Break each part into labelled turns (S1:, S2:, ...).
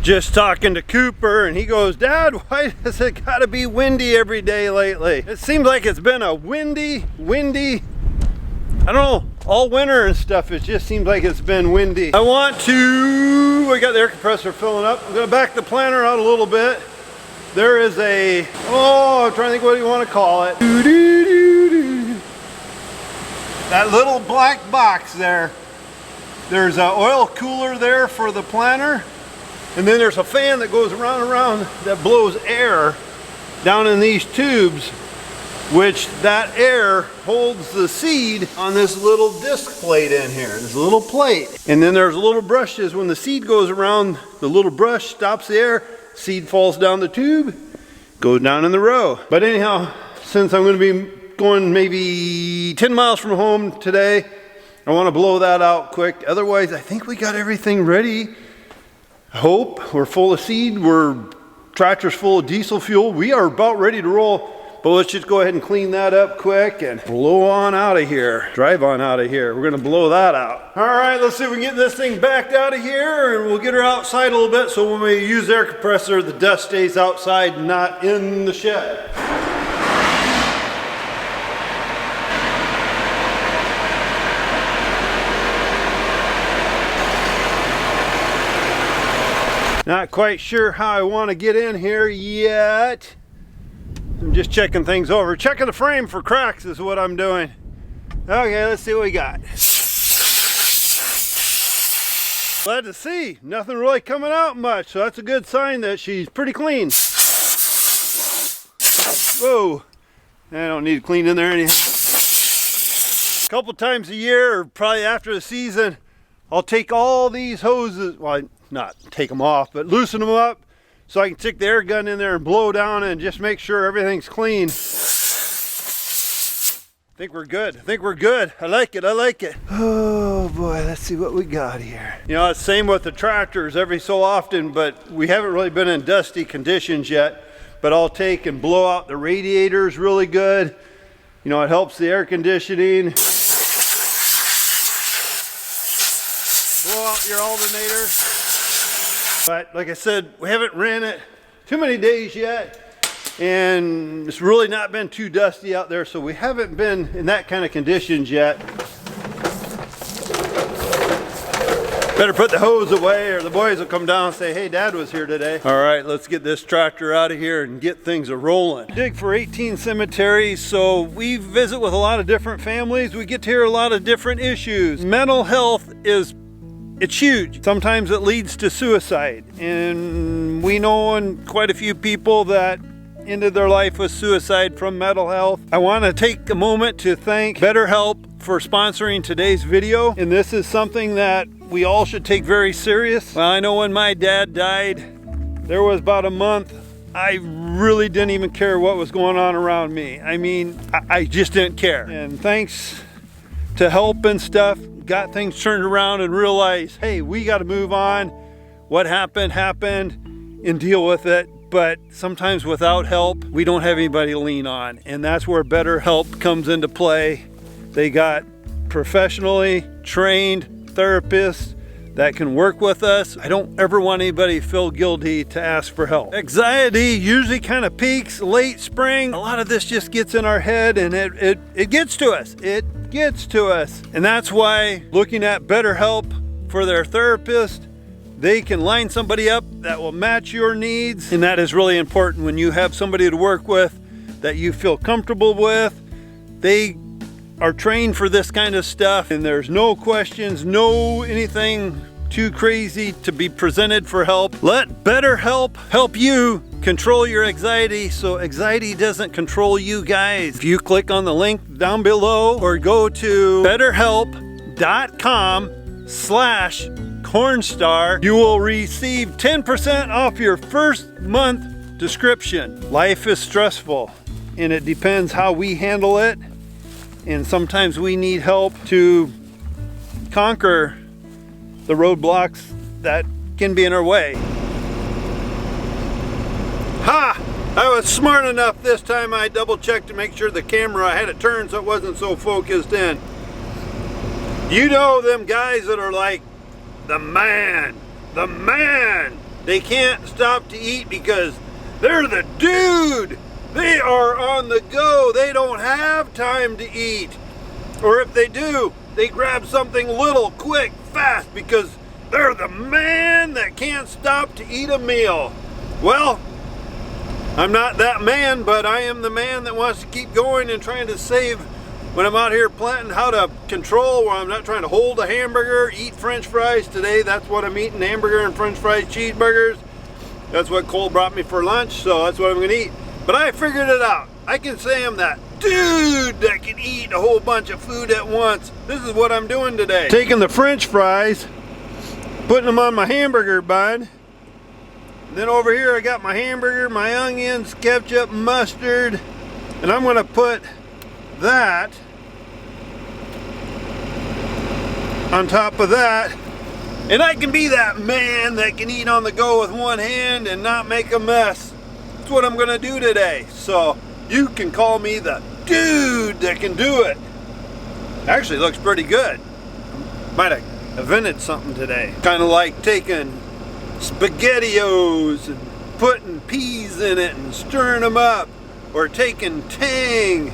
S1: Just talking to Cooper, and he goes, Dad, why does it gotta be windy every day lately? It seems like it's been a windy, I don't know, all winter and stuff. It just seems like it's been windy. We got the air compressor filling up. I'm gonna back the planter out a little bit. There is I'm trying to think what you want to call it. That little black box there. There's an oil cooler there for the planter. And then there's a fan that goes around and around that blows air down in these tubes, which that air holds the seed on this little disc plate in here, this little plate. And then there's little brushes. When the seed goes around, the little brush stops the air, seed falls down the tube, goes down in the row. But anyhow, since I'm going to be going maybe 10 miles from home today, I want to blow that out quick. Otherwise, I think we got everything ready. I hope. We're full of seed. Tractor's full of diesel fuel. We are about ready to roll. But let's just go ahead and clean that up quick and blow on out of here. Drive on out of here. We're going to blow that out. All right, let's see if we can get this thing backed out of here, and we'll get her outside a little bit so when we use the air compressor, the dust stays outside, not in the shed. Not quite sure how I want to get in here yet. I'm just checking things over. Checking the frame for cracks is what I'm doing. Okay, let's see what we got. Glad to see. Nothing really coming out much, so that's a good sign that she's pretty clean. Whoa. I don't need to clean in there anyhow. A couple times a year, or probably after the season, I'll take all these hoses, well, not take them off, but loosen them up so I can stick the air gun in there and blow down and just make sure everything's clean. I think we're good. I think we're good. I like it. I like it. Oh boy, let's see what we got here. You know, it's the same with the tractors every so often, but we haven't really been in dusty conditions yet. But I'll take and blow out the radiators really good. You know, it helps the air conditioning. Blow out your alternator. But like I said, we haven't ran it too many days yet, and it's really not been too dusty out there, so we haven't been in that kind of conditions yet. Better put the hose away or the boys will come down and say, hey, Dad was here today. All right, let's get this tractor out of here and get things a-rolling. Dig for 18 cemeteries, so we visit with a lot of different families. We get to hear a lot of different issues. Mental health it's huge. Sometimes it leads to suicide, and we know quite a few people that ended their life with suicide from mental health. I want to take a moment to thank BetterHelp for sponsoring today's video, and this is something that we all should take very serious. Well, I know when my dad died, there was about a month I really didn't even care what was going on around me. I mean, I just didn't care. And thanks to help and stuff, got things turned around and realized, hey, we got to move on. What happened, and deal with it. But sometimes without help, we don't have anybody to lean on. And that's where BetterHelp comes into play. They got professionally trained therapists that can work with us. I don't ever want anybody to feel guilty to ask for help. Anxiety usually kind of peaks late spring. A lot of this just gets in our head, and it gets to us. It gets to us. And that's why looking at BetterHelp for their therapist, they can line somebody up that will match your needs. And that is really important when you have somebody to work with that you feel comfortable with. They are trained for this kind of stuff, and there's no questions, no anything too crazy to be presented for help. Let BetterHelp help you control your anxiety so anxiety doesn't control you guys. If you click on the link down below or go to betterhelp.com/Cornstar, you will receive 10% off your first month subscription. Life is stressful, and it depends how we handle it. And sometimes we need help to conquer the roadblocks that can be in our way. Ha! I was smart enough this time. I double checked to make sure the camera, I had it turned so it wasn't so focused in. You know them guys that are like, the man, They can't stop to eat because they're the dude. They are on the go. They don't have time to eat. Or if they do, they grab something little, quick, fast, because they're the man that can't stop to eat a meal. Well, I'm not that man, but I am the man that wants to keep going and trying to save when I'm out here planting, how to control where I'm not trying to hold a hamburger, eat French fries. Today, that's what I'm eating, hamburger and French fries, cheeseburgers. That's what Cole brought me for lunch, so that's what I'm gonna eat. But I figured it out. I can say I'm that dude that can eat a whole bunch of food at once. This is what I'm doing today. Taking the French fries, putting them on my hamburger bun. Then over here I got my hamburger, my onions, ketchup, mustard, and I'm gonna put that on top of that, and I can be that man that can eat on the go with one hand and not make a mess. That's what I'm gonna do today. So you can call me the dude that can do it. Actually looks pretty good. Might have invented something today. Kind of like taking SpaghettiOs and putting peas in it and stirring them up, or taking Tang,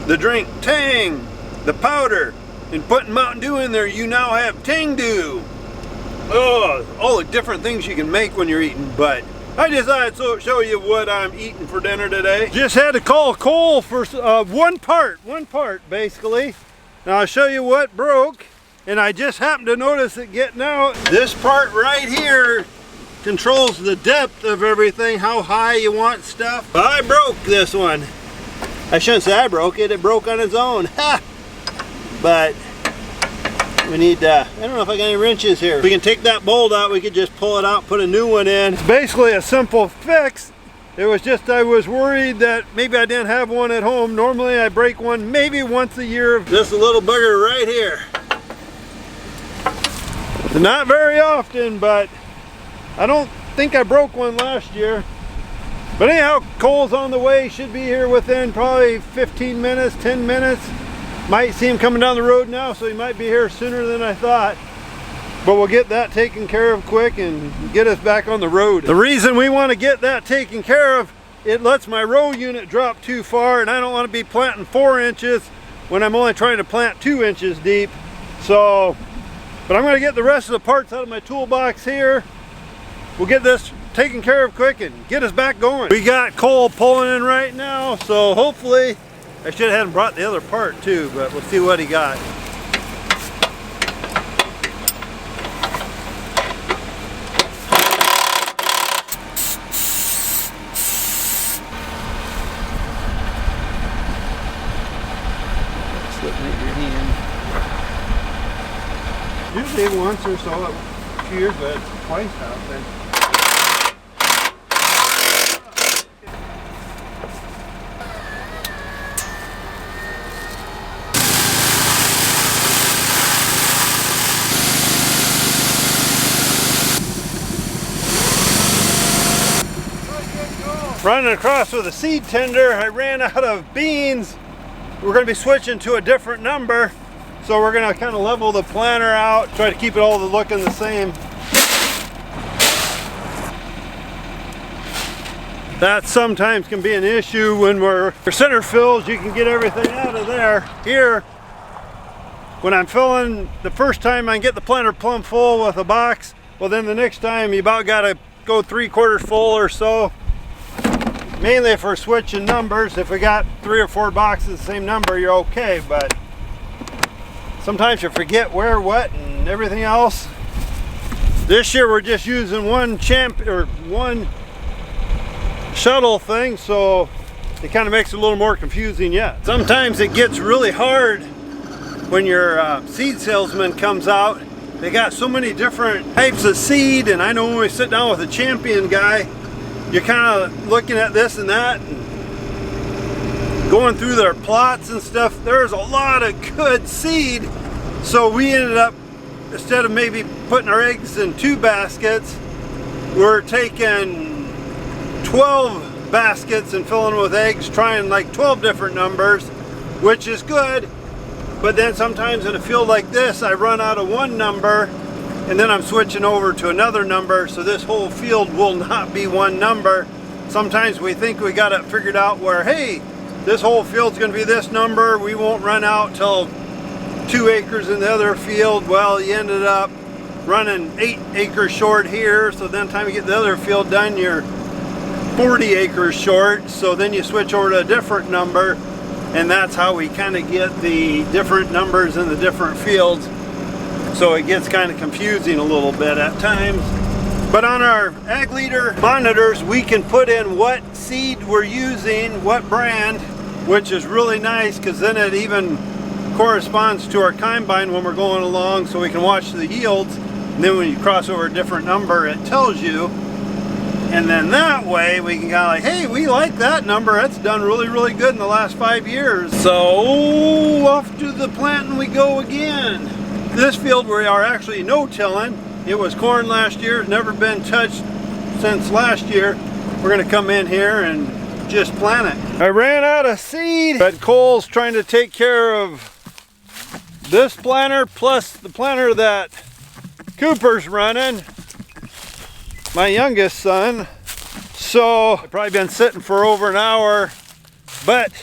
S1: the drink Tang, the powder, and putting Mountain Dew in there. You now have Tang Dew. Oh, all the different things you can make when you're eating. But I decided to show you what I'm eating for dinner today. Just had to call Cole for one part basically. Now I'll show you what broke, and I just happened to notice it getting out. This part right here controls the depth of everything, how high you want stuff. I broke this one. I shouldn't say I broke it, it broke on its own. Ha! But we need, I don't know if I got any wrenches here. If we can take that bolt out, we could just pull it out, put a new one in. It's basically a simple fix. It was just, I was worried that maybe I didn't have one at home. Normally I break one maybe once a year. Just a little bugger right here. Not very often, but I don't think I broke one last year. But anyhow, Cole's on the way. Should be here within probably 15 minutes, 10 minutes. Might see him coming down the road now, so he might be here sooner than I thought. But we'll get that taken care of quick and get us back on the road. The reason we want to get that taken care of, it lets my row unit drop too far, and I don't want to be planting 4 inches when I'm only trying to plant 2 inches deep. So, but I'm going to get the rest of the parts out of my toolbox here. We'll get this taken care of quick and get us back going. We got Cole pulling in right now, so hopefully, I should have brought the other part too, but we'll see what he got. Slip into your hand. Usually once or so, a few years, but twice now. Running across with a seed tender, I ran out of beans. We're going to be switching to a different number, so we're going to kind of level the planter out, try to keep it all looking the same. That sometimes can be an issue when we're for center fills. You can get everything out of there. Here, when I'm filling the first time, I can get the planter plumb full with a box. Well, then the next time you about got to go 3/4 full or so. Mainly if we're switching numbers. If we got 3 or 4 boxes the same number, you're okay, but sometimes you forget where, what, and everything else. This year we're just using one shuttle thing, so it kind of makes it a little more confusing yet. Sometimes it gets really hard when your seed salesman comes out. They got so many different types of seed, and I know when we sit down with a champion guy, you're kind of looking at this and that and going through their plots and stuff. There's a lot of good seed, so we ended up, instead of maybe putting our eggs in 2 baskets, we're taking 12 baskets and filling with eggs, trying like 12 different numbers, which is good. But then sometimes in a field like this, I run out of one number and then I'm switching over to another number, so this whole field will not be one number. Sometimes we think we got it figured out where, hey, this whole field's going to be this number, we won't run out till 2 acres in the other field. Well, you ended up running 8 acres short here, so then time you get the other field done, you're 40 acres short, so then you switch over to a different number, and that's how we kind of get the different numbers in the different fields. So it gets kind of confusing a little bit at times. But on our ag leader monitors, we can put in what seed we're using, what brand, which is really nice because then it even corresponds to our combine when we're going along, so we can watch the yields. And then when you cross over a different number, it tells you. And then that way we can kind of like, hey, we like that number. That's done really, really good in the last 5 years. So off to the planting we go again. This field we are actually no-tilling. It was corn last year, never been touched since last year. We're gonna come in here and just plant it. I ran out of seed, but Cole's trying to take care of this planter plus the planter that Cooper's running, my youngest son. So I've probably been sitting for over an hour, but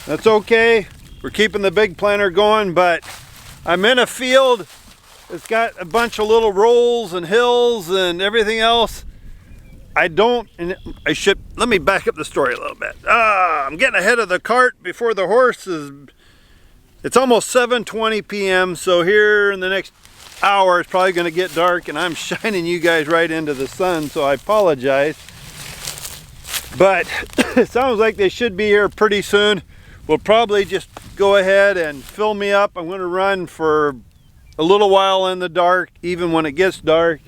S1: that's okay. We're keeping the big planter going, but I'm in a field. It's got a bunch of little rolls and hills and everything else. Let me back up the story a little bit. I'm getting ahead of the cart before the horses. It's almost 7:20 p.m. So here in the next hour, it's probably gonna get dark and I'm shining you guys right into the sun, so I apologize. But it sounds like they should be here pretty soon. We'll probably just go ahead and fill me up. I'm gonna run for a little while in the dark, even when it gets dark.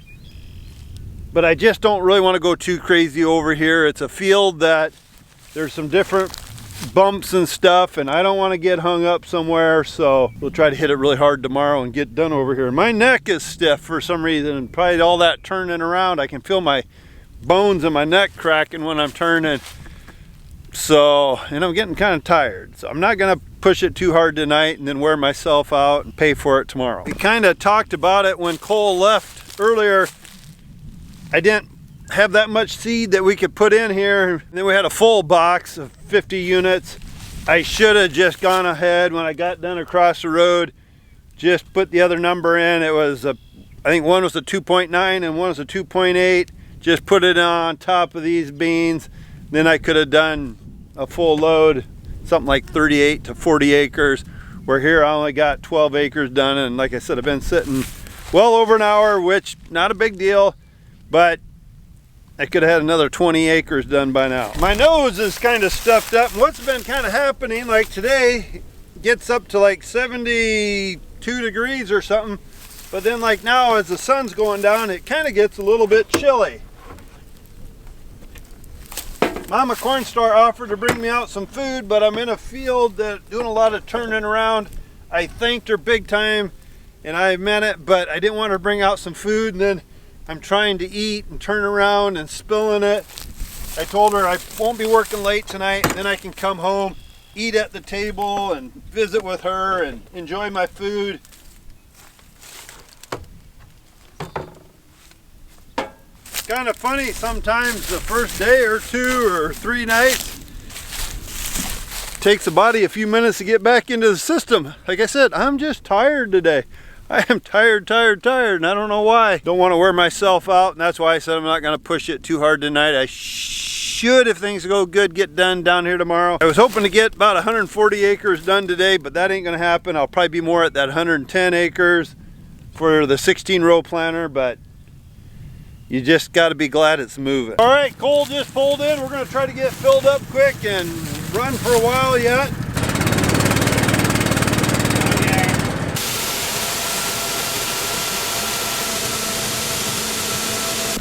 S1: But I just don't really want to go too crazy over here. It's a field that there's some different bumps and stuff, and I don't want to get hung up somewhere, so we'll try to hit it really hard tomorrow and get done over here. My neck is stiff for some reason, and probably all that turning around. I can feel my bones in my neck cracking when I'm turning. So, and I'm getting kind of tired. So I'm not gonna push it too hard tonight and then wear myself out and pay for it tomorrow. We kind of talked about it when Cole left earlier. I didn't have that much seed that we could put in here. And then we had a full box of 50 units. I should have just gone ahead when I got done across the road, just put the other number in. It was I think one was a 2.9 and one was a 2.8. Just put it on top of these beans. Then I could have done a full load, something like 38 to 40 acres, where here I only got 12 acres done. And like I said, I've been sitting well over an hour, which not a big deal, but I could have had another 20 acres done by now. My nose is kind of stuffed up. And what's been kind of happening, like today, gets up to like 72 degrees or something. But then like now, as the sun's going down, it kind of gets a little bit chilly. Mama Cornstar offered to bring me out some food, but I'm in a field that doing a lot of turning around. I thanked her big time, and I meant it, but I didn't want her to bring out some food, and then I'm trying to eat and turn around and spilling it. I told her I won't be working late tonight, and then I can come home, eat at the table, and visit with her and enjoy my food. Kind of funny sometimes the first day or 2 or 3 nights takes the body a few minutes to get back into the system. Like I said, I'm just tired today. I am tired, and I don't know why. Don't want to wear myself out, and that's why I said I'm not going to push it too hard tonight. I should, if things go good, get done down here tomorrow. I was hoping to get about 140 acres done today, but that ain't going to happen. I'll probably be more at that 110 acres for the 16-row planter, but you just got to be glad it's moving. All right, Cole just pulled in. We're going to try to get filled up quick and run for a while yet.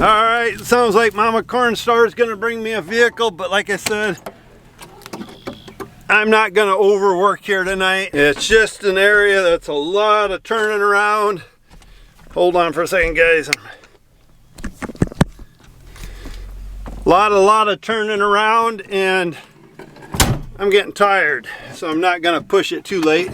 S1: All right, sounds like Mama Cornstar is going to bring me a vehicle, but like I said, I'm not going to overwork here tonight. It's just an area that's a lot of turning around. Hold on for a second, guys. A lot of turning around, and I'm getting tired, so I'm not gonna push it too late.